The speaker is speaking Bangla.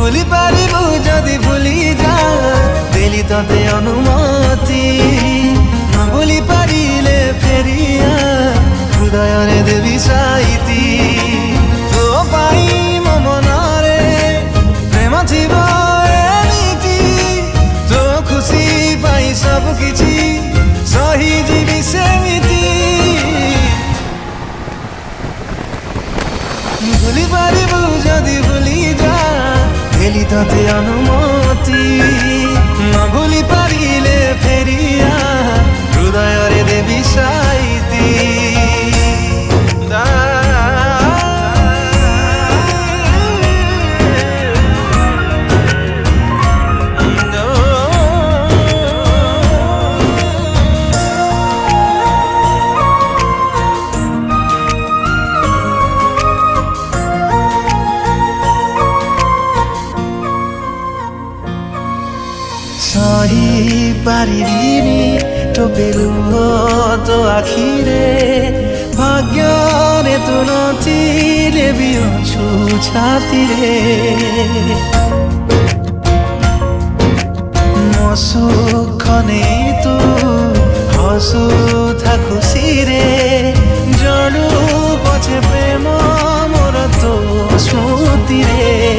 ভুলি পারিবু যদি ভুলি যা দেলি ততে অনুমতি ন ভুলি পারিলে ফেরিয়া হৃদয়রে দেবি সাইতি তো পাই মো মনরে প্রেম থিব এমিতি তো খুশি পাই সবু কিছু সহি ଯିବି ସେମିତି ভুলি পারিবু যদি ভুলি যা দেলি ততে অনুমতি ন ভুলি পারিলে ফেরিয়া হৃদয়রে দেবি সাইতি সহি পারিবিনি টোপে লুহ তো আখিরে ভাগ্যরে তু নথিলে বি অଛୁ ছাতিরে ମୋ ସୁଖ ନେଇ ତୁ ହସୁଥା ଖୁସିରେ ଜଳୁ ପଛେ ପ୍ରେମ ମୋର ତୋ ସ୍ମୃତିରେ